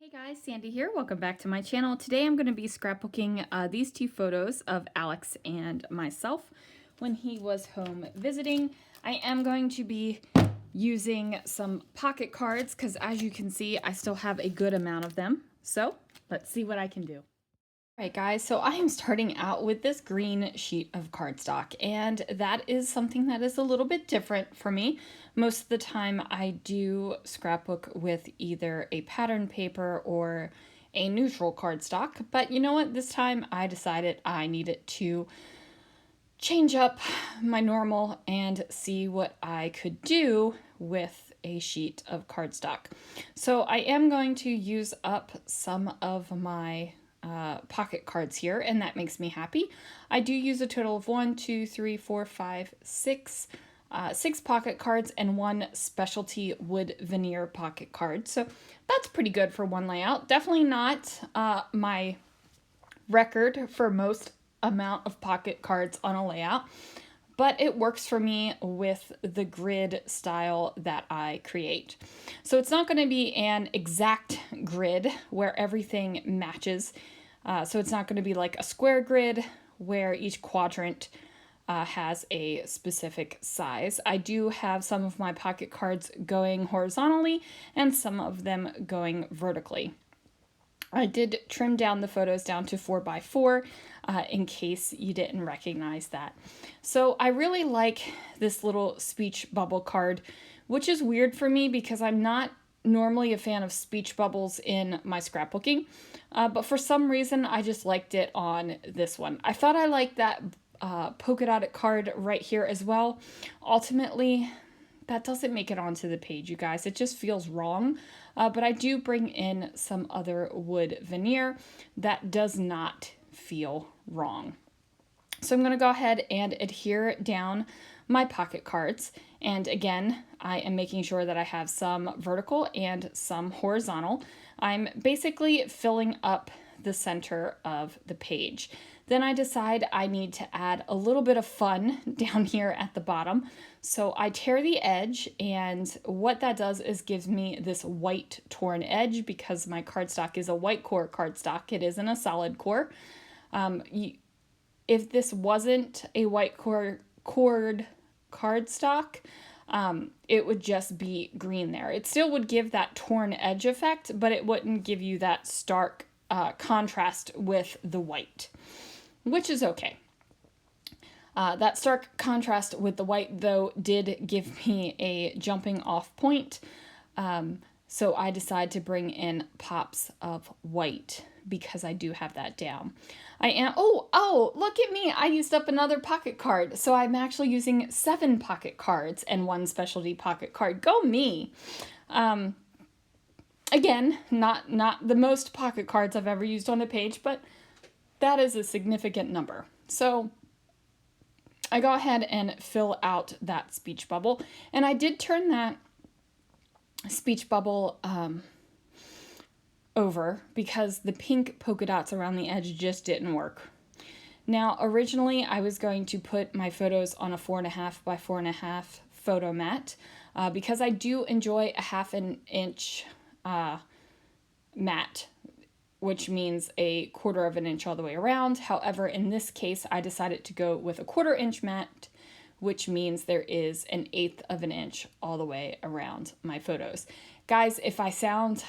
Hey guys, Sandy here. Welcome back to my channel. Today I'm going to be scrapbooking these two photos of Alex and myself when he was home visiting. I am going to be using some pocket cards because, as you can see, I still have a good amount of them. So let's see what I can do. Alright guys, so I am starting out with this green sheet of cardstock, and that is something that is a little bit different for me. Most of the time I do scrapbook with either a pattern paper or a neutral cardstock, but you know what, this time I decided I needed to change up my normal and see what I could do with a sheet of cardstock. So I am going to use up some of my pocket cards here, and that makes me happy. I do use a total of 6 pocket cards and 1 specialty wood veneer pocket card. So that's pretty good for one layout. Definitely not my record for most amount of pocket cards on a layout, but it works for me with the grid style that I create. So it's not going to be an exact grid where everything matches. So it's not going to be like a square grid where each quadrant has a specific size. I do have some of my pocket cards going horizontally and some of them going vertically. I did trim down the photos down to 4x4 in case you didn't recognize that. So I really like this little speech bubble card, which is weird for me because I'm not normally a fan of speech bubbles in my scrapbooking, but for some reason I just liked it on this one. I thought I liked that polka dotted card right here as well. Ultimately, that doesn't make it onto the page, you guys. It just feels wrong. But I do bring in some other wood veneer that does not feel wrong. So I'm going to go ahead and adhere down my pocket cards. And again, I am making sure that I have some vertical and some horizontal. I'm basically filling up the center of the page. Then I decide I need to add a little bit of fun down here at the bottom. So I tear the edge, and what that does is gives me this white torn edge because my cardstock is a white core cardstock. It isn't a solid core. If this wasn't a white core cardstock, it would just be green there. It still would give that torn edge effect, but it wouldn't give you that stark contrast with the white, which is okay. That stark contrast with the white, though, did give me a jumping off point. So I decide to bring in pops of white because I do have that down. Oh, look at me. I used up another pocket card. So I'm actually using 7 pocket cards and 1 specialty pocket card. Go me. Again, not the most pocket cards I've ever used on a page, but that is a significant number. So I go ahead and fill out that speech bubble, and I did turn that speech bubble over because the pink polka dots around the edge just didn't work. Now, originally I was going to put my photos on a 4.5 by 4.5 photo mat because I do enjoy a 1/2 inch mat, which means a 1/4 inch all the way around. However, in this case, I decided to go with a 1/4 inch mat, which means there is an 1/8 inch all the way around my photos. Guys, if I sound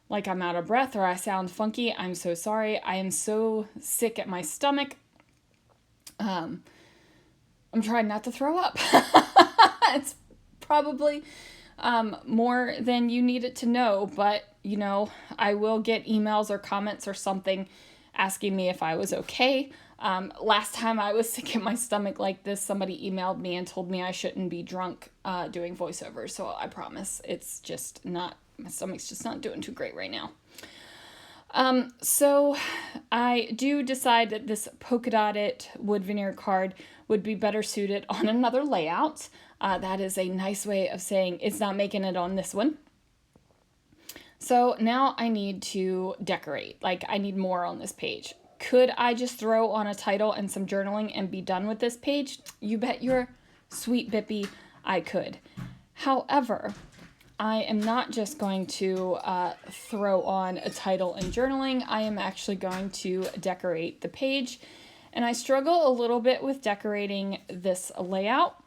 like I'm out of breath or I sound funky, I'm so sorry. I am so sick at my stomach. I'm trying not to throw up. It's probably more than you needed to know, but you know, I will get emails or comments or something asking me if I was okay. Last time I was sick at my stomach like this, somebody emailed me and told me I shouldn't be drunk doing voiceovers. So I promise it's just not, my stomach's just not doing too great right now. So I do decide that this polka dotted wood veneer card would be better suited on another layout. That is a nice way of saying it's not making it on this one. So now I need to decorate. Like, I need more on this page. Could I just throw on a title and some journaling and be done with this page? You bet your sweet bippy I could. However, I am not just going to throw on a title and journaling. I am actually going to decorate the page. And I struggle a little bit with decorating this layout.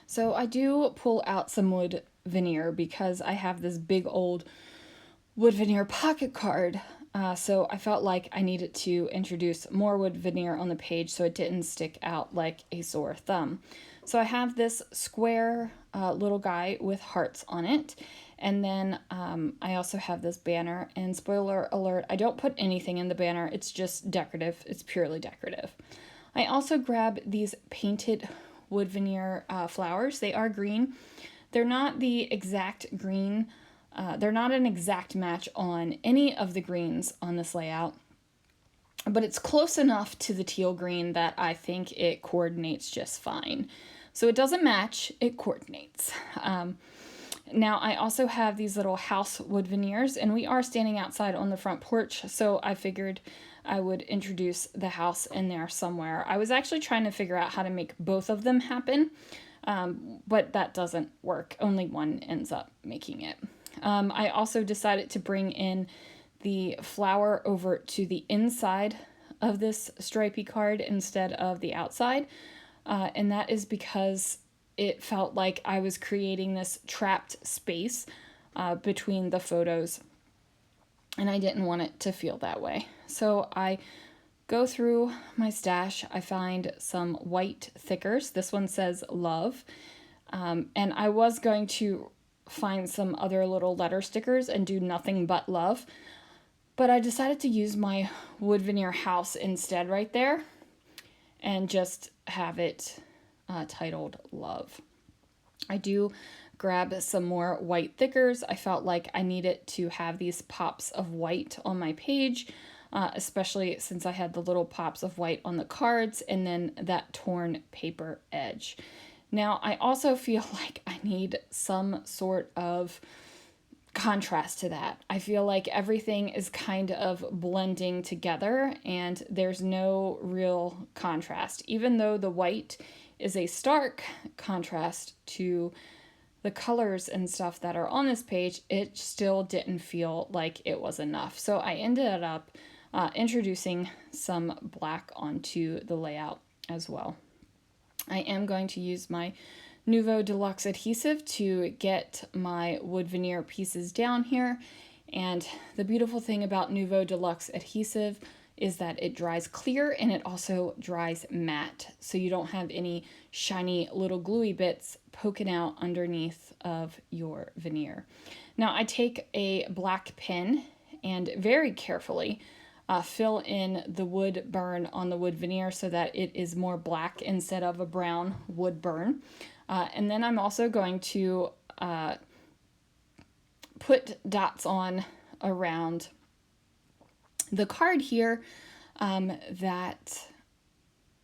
So I do pull out some wood veneer because I have this big old wood veneer pocket card. So I felt like I needed to introduce more wood veneer on the page so it didn't stick out like a sore thumb. So I have this square little guy with hearts on it. And then I also have this banner, and spoiler alert, I don't put anything in the banner. It's just decorative. It's purely decorative. I also grab these painted wood veneer flowers. They are green. They're not the exact green. They're not an exact match on any of the greens on this layout, but it's close enough to the teal green that I think it coordinates just fine. So it doesn't match, it coordinates. Now I also have these little house wood veneers, and we are standing outside on the front porch, so I figured I would introduce the house in there somewhere. I was actually trying to figure out how to make both of them happen, but that doesn't work. Only one ends up making it. I also decided to bring in the flower over to the inside of this stripy card instead of the outside, and that is because it felt like I was creating this trapped space between the photos, and I didn't want it to feel that way. So I go through my stash. I find some white thickers. This one says love, and I was going to find some other little letter stickers and do nothing but love, but I decided to use my wood veneer house instead right there and just have it titled love. I do grab some more white thickers. I felt like I needed to have these pops of white on my page, especially since I had the little pops of white on the cards and then that torn paper edge. Now, I also feel like I need some sort of contrast to that. I feel like everything is kind of blending together and there's no real contrast. Even though the white is a stark contrast to the colors and stuff that are on this page, it still didn't feel like it was enough. So I ended up introducing some black onto the layout as well. I am going to use my Nuvo Deluxe adhesive to get my wood veneer pieces down here. And the beautiful thing about Nuvo Deluxe adhesive is that it dries clear and it also dries matte. So you don't have any shiny little gluey bits poking out underneath of your veneer. Now I take a black pen and very carefully fill in the wood burn on the wood veneer so that it is more black instead of a brown wood burn. And then I'm also going to put dots on around the card here that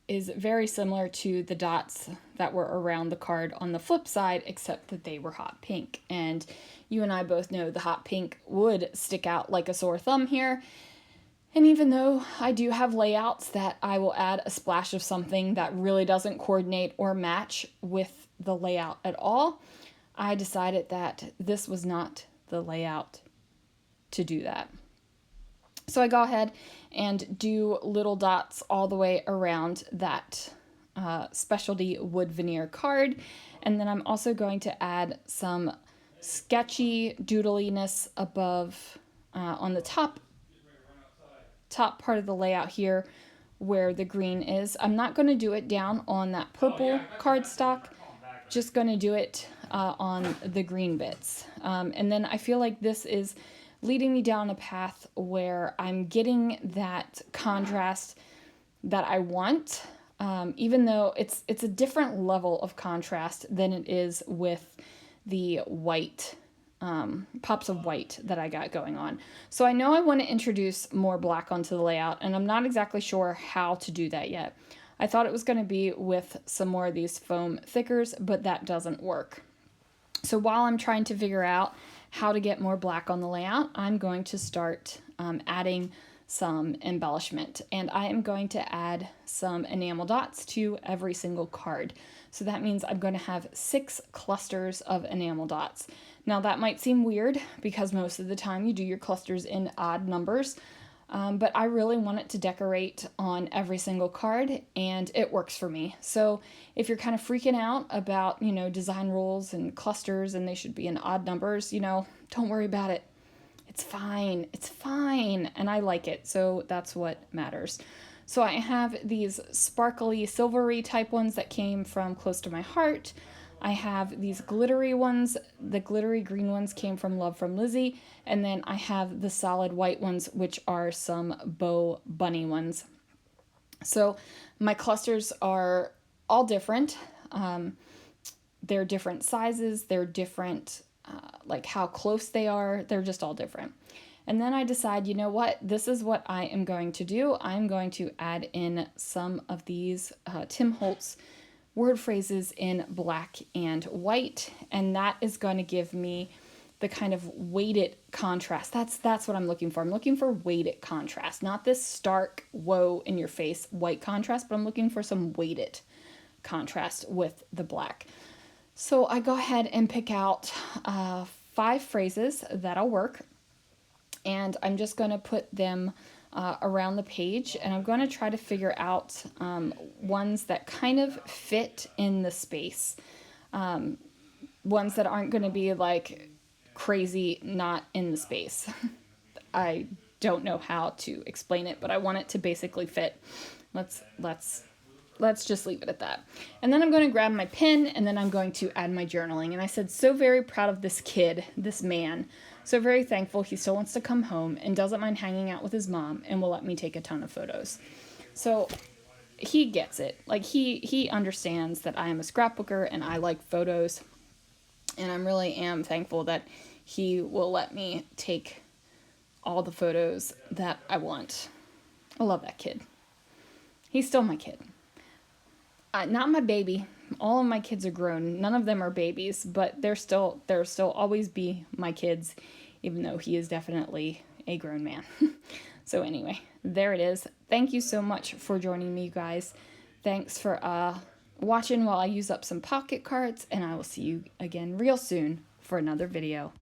is very similar to the dots that were around the card on the flip side, except that they were hot pink. And you and I both know the hot pink would stick out like a sore thumb here. And even though I do have layouts that I will add a splash of something that really doesn't coordinate or match with the layout at all, I decided that this was not the layout to do that. So I go ahead and do little dots all the way around that specialty wood veneer card. And then I'm also going to add some sketchy doodliness above on the top part of the layout here where the green is. I'm not going to do it down on that purple cardstock, just going to do it on the green bits. And then I feel like this is leading me down a path where I'm getting that contrast that I want, even though it's a different level of contrast than it is with the white pops of white that I got going on. So I know I want to introduce more black onto the layout, and I'm not exactly sure how to do that yet. I thought it was going to be with some more of these foam thickers, but that doesn't work. So while I'm trying to figure out how to get more black on the layout, I'm going to start adding some embellishment, and I am going to add some enamel dots to every single card. So that means I'm going to have 6 clusters of enamel dots. Now that might seem weird because most of the time you do your clusters in odd numbers, but I really want it to decorate on every single card, and it works for me. So if you're kind of freaking out about, design rules and clusters and they should be in odd numbers, don't worry about it. It's fine. It's fine. And I like it. So that's what matters. So I have these sparkly, silvery type ones that came from Close to My Heart. I have these glittery ones. The glittery green ones came from Love from Lizzie. And then I have the solid white ones, which are some Bow Bunny ones. So my clusters are all different. They're different sizes. They're different, like how close they are. They're just all different. And then I decide, you know what? This is what I am going to do. I'm going to add in some of these Tim Holtz word phrases in black and white, and that is going to give me the kind of weighted contrast. That's what I'm looking for. I'm looking for weighted contrast, not this stark, whoa, in your face white contrast, but I'm looking for some weighted contrast with the black. So I go ahead and pick out 5 phrases that'll work, and I'm just going to put them around the page, and I'm going to try to figure out ones that kind of fit in the space, ones that aren't going to be like crazy not in the space. I don't know how to explain it, but I want it to basically fit. Let's just leave it at that. And then I'm going to grab my pen, and then I'm going to add my journaling. And I said, so very proud of this kid, this man. So very thankful he still wants to come home and doesn't mind hanging out with his mom and will let me take a ton of photos. So he gets it. Like he understands that I am a scrapbooker and I like photos. And I really am thankful that he will let me take all the photos that I want. I love that kid. He's still my kid. Not my baby. All of my kids are grown. None of them are babies, but they'll still always be my kids, even though he is definitely a grown man. So anyway, there it is. Thank you so much for joining me, you guys. Thanks for watching while I use up some pocket cards, and I will see you again real soon for another video.